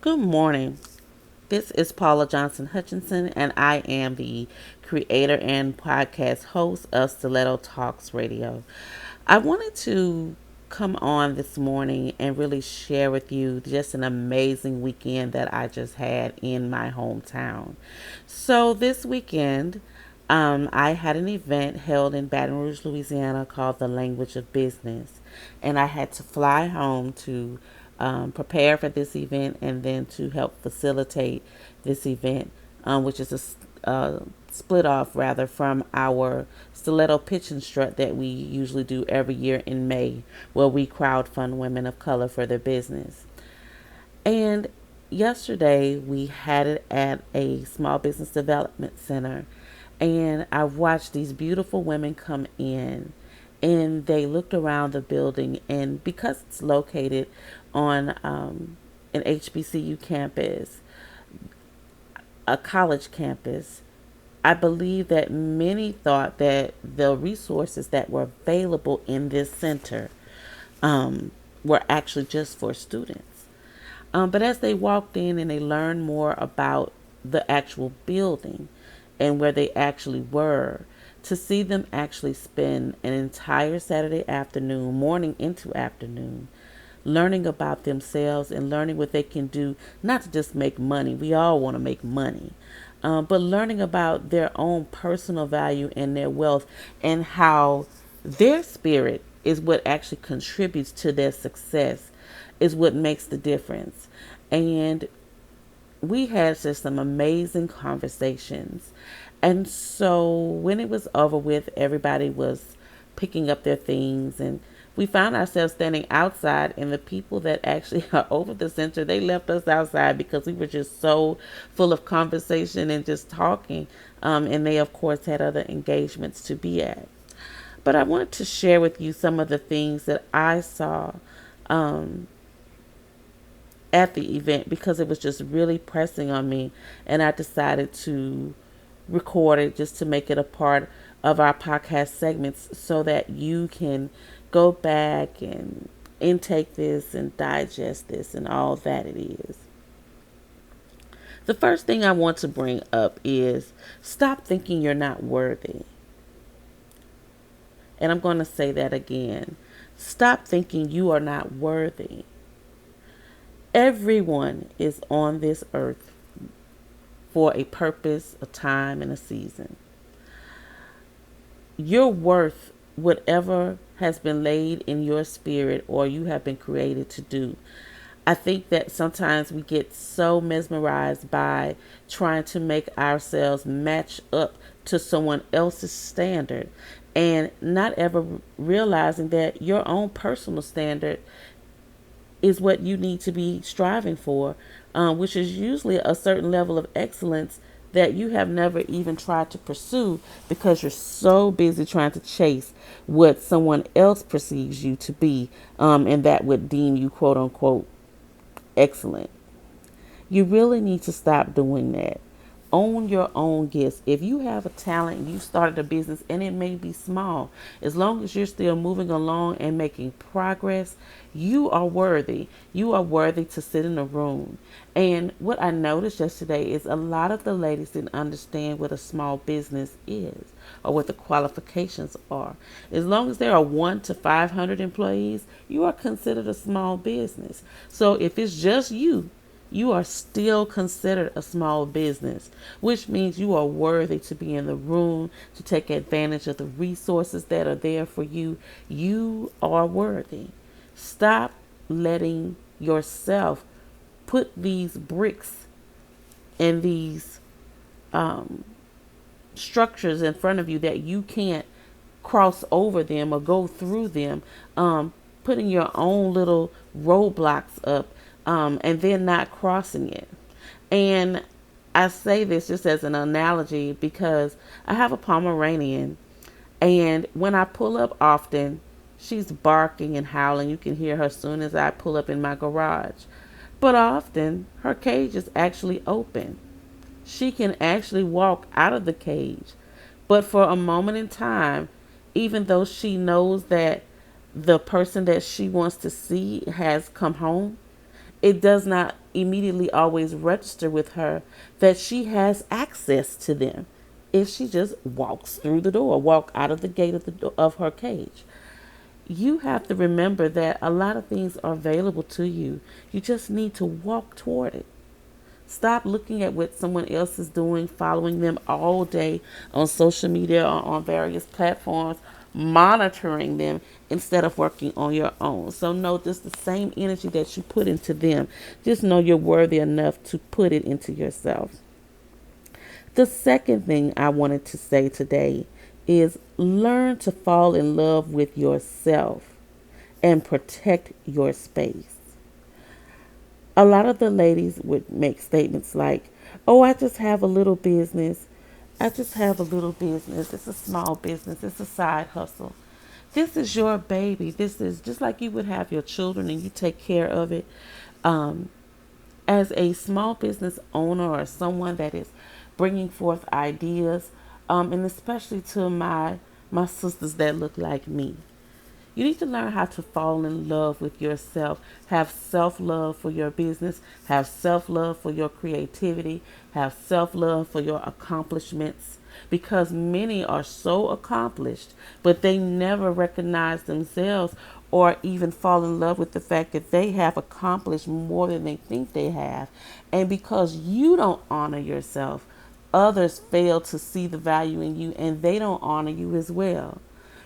Good morning. This is Paula Johnson Hutchinson, and I am the creator and podcast host of Stiletto Talks Radio. I wanted to come on this morning and really share with you just an amazing weekend that I just had in my hometown. So, this weekend, I had an event held in Baton Rouge, Louisiana called The Language of Business. And I had to fly home to prepare for this event and then to help facilitate this event, which is a split off rather from our stiletto pitch and strut that we usually do every year in May, where we crowdfund women of color for their business. And yesterday we had it at a small business development center, and I watched these beautiful women come in, and they looked around the building, and because it's located on an HBCU campus, a college campus, I believe that many thought that the resources that were available in this center were actually just for students. But as they walked in and they learned more about the actual building and where they actually were, to see them actually spend an entire Saturday afternoon, morning into afternoon, learning about themselves and learning what they can do, not to just make money. We all want to make money. But learning about their own personal value and their wealth and how their spirit is what actually contributes to their success is what makes the difference. And we had just some amazing conversations. And so when it was over with, everybody was picking up their things, and we found ourselves standing outside, and the people that actually are over the center, they left us outside because we were just so full of conversation and just talking. And they, of course, had other engagements to be at. But I wanted to share with you some of the things that I saw um, at the event because it was just really pressing on me, and I decided to record it just to make it a part of our podcast segments so that you can go back and intake this and digest this and all that it is. The first thing I want to bring up is stop thinking you're not worthy. And I'm going to say that again. Stop thinking you are not worthy. Everyone is on this earth for a purpose, a time, and a season. You're worth whatever has been laid in your spirit or you have been created to do. I think that sometimes we get so mesmerized by trying to make ourselves match up to someone else's standard and not ever realizing that your own personal standard is what you need to be striving for, which is usually a certain level of excellence that you have never even tried to pursue because you're so busy trying to chase what someone else perceives you to be, and that would deem you quote unquote excellent. You really need to stop doing that. Own your own gifts. If you have a talent, you started a business and it may be small, as long as you're still moving along and making progress, you are worthy. You are worthy to sit in a room. And what I noticed yesterday is a lot of the ladies didn't understand what a small business is or what the qualifications are. As long as there are 1 to 500 employees, you are considered a small business. So if it's just you are still considered a small business, which means you are worthy to be in the room, to take advantage of the resources that are there for you. You are worthy. Stop letting yourself put these bricks and these structures in front of you that you can't cross over them or go through them, putting your own little roadblocks up, and then not crossing it. And I say this just as an analogy because I have a Pomeranian, and when I pull up often, she's barking and howling. You can hear her as soon as I pull up in my garage. But often, her cage is actually open. She can actually walk out of the cage. But for a moment in time, even though she knows that the person that she wants to see has come home, it does not immediately always register with her that she has access to them if she just walks through the door, walk out of the gate of of her cage. You have to remember that a lot of things are available to you. You just need to walk toward it. Stop looking at what someone else is doing, following them all day on social media or on various platforms, monitoring them instead of working on your own. So know just the same energy that you put into them. Just know you're worthy enough to put it into yourself. The second thing I wanted to say today is learn to fall in love with yourself and protect your space. A lot of the ladies would make statements like, "Oh, I just have a little business. I just have a little business. It's a small business. It's a side hustle." This is your baby. This is just like you would have your children and you take care of it. Um, as a small business owner or someone that is bringing forth ideas, and especially to my sisters that look like me, you need to learn how to fall in love with yourself. Have self love for your business. Have self love for your creativity. Have self love for your accomplishments. Because many are so accomplished, but they never recognize themselves or even fall in love with the fact that they have accomplished more than they think they have. And because you don't honor yourself, others fail to see the value in you and they don't honor you as well.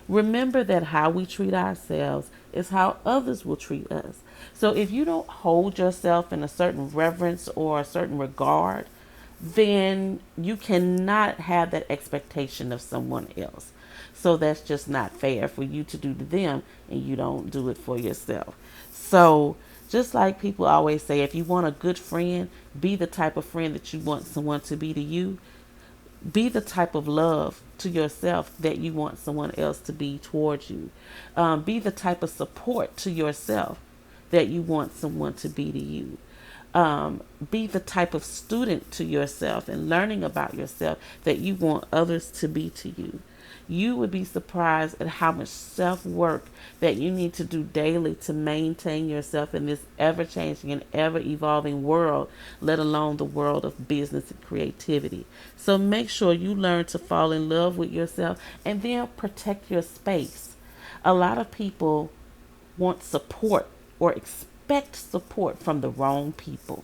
Remember that how we treat ourselves is how others will treat us. So if you don't hold yourself in a certain reverence or a certain regard, then you cannot have that expectation of someone else. So that's just not fair for you to do to them and you don't do it for yourself. So just like people always say, if you want a good friend, be the type of friend that you want someone to be to you. Be the type of love to yourself that you want someone else to be towards you. Be the type of support to yourself that you want someone to be to you. Be the type of student to yourself and learning about yourself that you want others to be to you. You would be surprised at how much self work that you need to do daily to maintain yourself in this ever changing and ever evolving world, let alone the world of business and creativity. So make sure you learn to fall in love with yourself and then protect your space. A lot of people want support or expect support from the wrong people.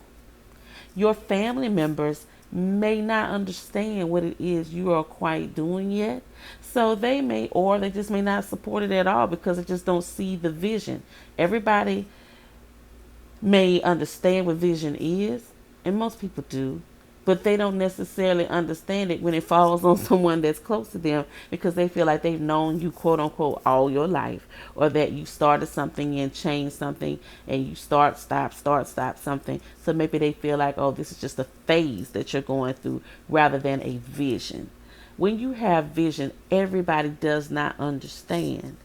Your family members may not understand what it is you are quite doing yet. So they may, or they just may not support it at all because they just don't see the vision. Everybody may understand what vision is, and most people do, but they don't necessarily understand it when it falls on someone that's close to them because they feel like they've known you, quote unquote, all your life, or that you started something and changed something and you start, stop something. So maybe they feel like, oh, this is just a phase that you're going through rather than a vision. When you have vision, everybody does not understand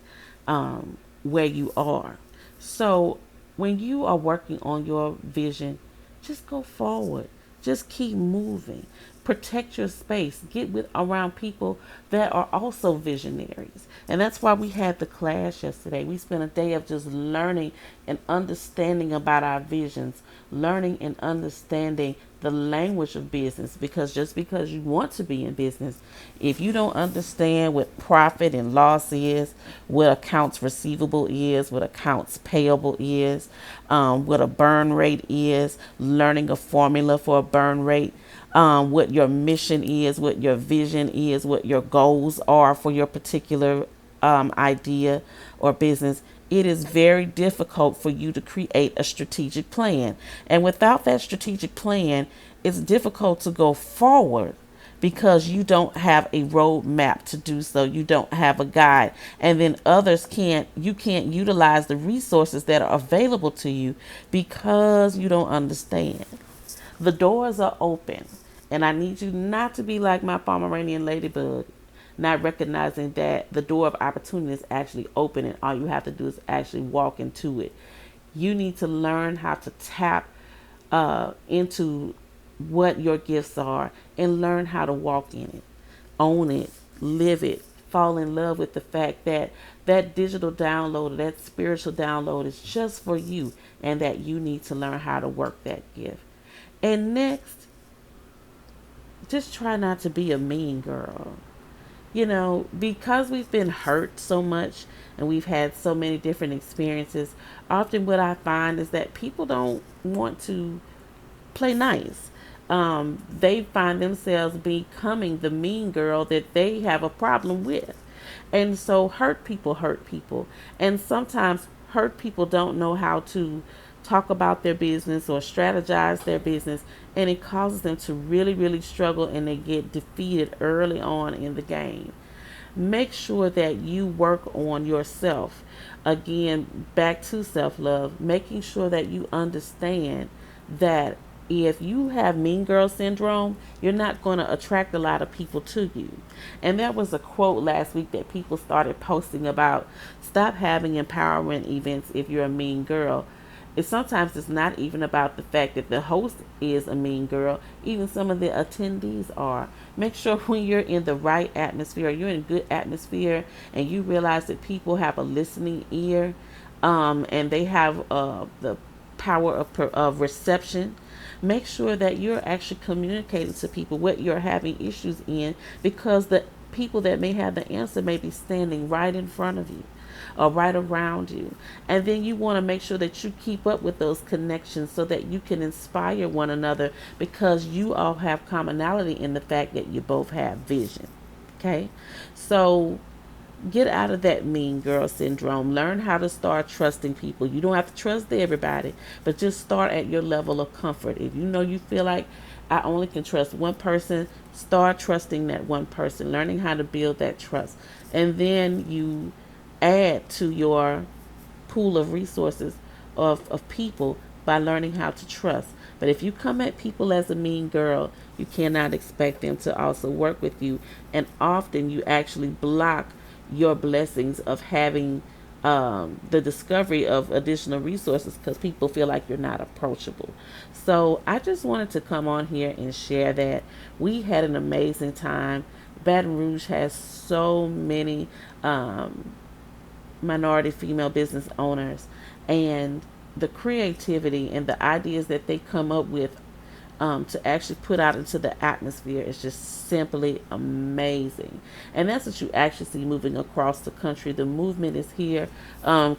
where you are. So when you are working on your vision, just go forward. Just keep moving. Protect your space. Get with around people that are also visionaries. And that's why we had the class yesterday. We spent a day of just learning and understanding about our visions, learning and understanding the language of business, because just because you want to be in business, if you don't understand what profit and loss is, what accounts receivable is, what accounts payable is, what a burn rate is, learning a formula for a burn rate, what your mission is, what your vision is, what your goals are for your particular idea or business, it is very difficult for you to create a strategic plan. And without that strategic plan, it's difficult to go forward because you don't have a roadmap to do so. You don't have a guide. And then you can't utilize the resources that are available to you because you don't understand. The doors are open. And I need you not to be like my Pomeranian ladybug, not recognizing that the door of opportunity is actually open and all you have to do is actually walk into it. You need to learn how to tap into what your gifts are and learn how to walk in it, own it, live it, fall in love with the fact that that digital download or that spiritual download is just for you, and that you need to learn how to work that gift. And next, just try not to be a mean girl. Because we've been hurt so much and we've had so many different experiences, often what I find is that people don't want to play nice. They find themselves becoming the mean girl that they have a problem with. And so hurt people hurt people. And sometimes hurt people don't know how to talk about their business or strategize their business. And it causes them to really, really struggle, and they get defeated early on in the game. Make sure that you work on yourself. Again, back to self love, making sure that you understand that if you have mean girl syndrome, you're not going to attract a lot of people to you. And that was a quote last week that people started posting about: stop having empowerment events if you're a mean girl. Sometimes it's not even about the fact that the host is a mean girl. Even some of the attendees are. Make sure when you're in the right atmosphere, you're in a good atmosphere, and you realize that people have a listening ear, and they have the power of reception. Make sure that you're actually communicating to people what you're having issues in, because the people that may have the answer may be standing right in front of you or right around you. And then you want to make sure that you keep up with those connections so that you can inspire one another, because you all have commonality in the fact that you both have vision. Okay? So get out of that mean girl syndrome. Learn how to start trusting people. You don't have to trust everybody, but just start at your level of comfort. If you know you feel like I only can trust one person, start trusting that one person, learning how to build that trust. And then you add to your pool of resources of people by learning how to trust. But if you come at people as a mean girl, you cannot expect them to also work with you. And often you actually block your blessings of having the discovery of additional resources, because people feel like you're not approachable. So I just wanted to come on here and share that we had an amazing time. Baton Rouge has so many minority female business owners, and the creativity and the ideas that they come up with to actually put out into the atmosphere is just simply amazing. And that's what you actually see moving across the country. The movement is here.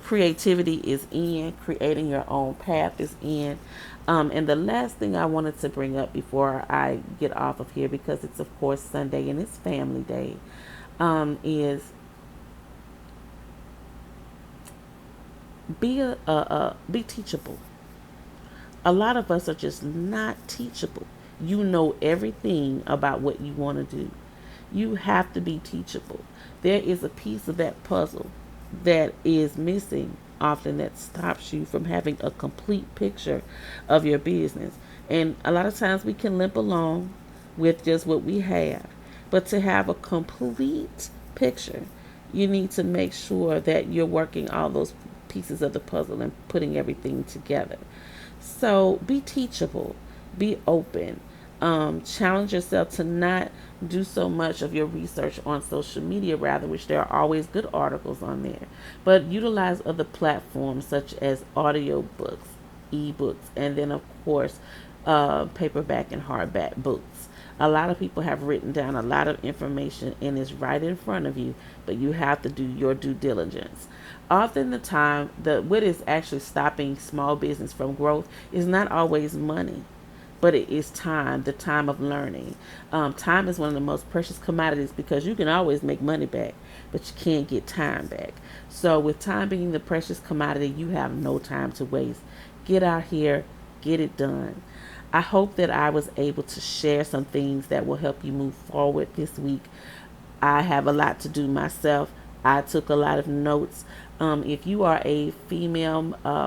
Creativity is in. Creating your own path is in. And the last thing I wanted to bring up before I get off of here, because it's of course Sunday and it's family day, is be teachable. A lot of us are just not teachable. You know everything about what you want to do. You have to be teachable. There is a piece of that puzzle that is missing often, that stops you from having a complete picture of your business. And a lot of times we can limp along with just what we have. But to have a complete picture, you need to make sure that you're working all those pieces of the puzzle and putting everything together. So be teachable, be open, challenge yourself to not do so much of your research on social media, rather, which there are always good articles on there, but utilize other platforms such as audiobooks, ebooks, and then, of course, paperback and hardback books. A lot of people have written down a lot of information and it's right in front of you, but you have to do your due diligence. Often the time, what is actually stopping small business from growth is not always money, but it is time, the time of learning. Time is one of the most precious commodities, because you can always make money back, but you can't get time back. So with time being the precious commodity, you have no time to waste. Get out here, get it done. I hope that I was able to share some things that will help you move forward this week. I have a lot to do myself. I took a lot of notes. If you are a female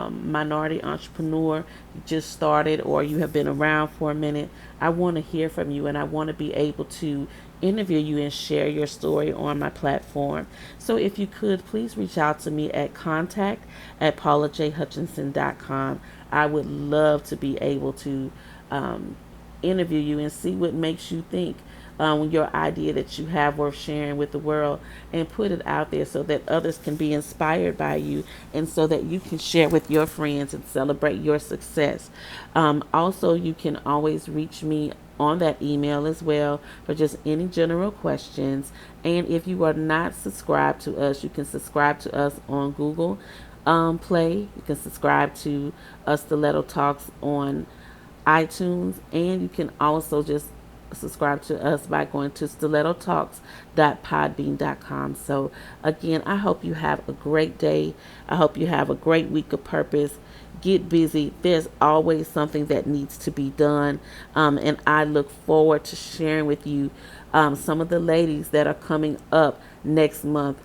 minority entrepreneur, you just started, or you have been around for a minute, I want to hear from you, and I want to be able to interview you and share your story on my platform. So if you could, please reach out to me at contact@paulajhutchinson.com. I would love to be able to interview you and see what makes you think your idea that you have worth sharing with the world, and put it out there so that others can be inspired by you, and so that you can share with your friends and celebrate your success. Also, you can always reach me on that email as well for just any general questions. And if you are not subscribed to us, you can subscribe to us on Google Play. You can subscribe to us, Stiletto Talks, on iTunes, and you can also just subscribe to us by going to stilettotalks.podbean.com. So again, I hope you have a great day. I hope you have a great week of purpose. Get busy. There's always something that needs to be done. And I look forward to sharing with you some of the ladies that are coming up next month.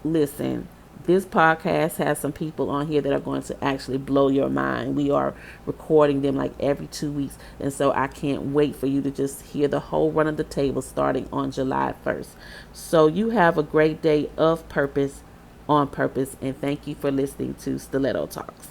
Listen, this podcast has some people on here that are going to actually blow your mind. We are recording them like every 2 weeks. And so I can't wait for you to just hear the whole run of the table starting on July 1st. So you have a great day of purpose, on purpose. And thank you for listening to Stiletto Talks.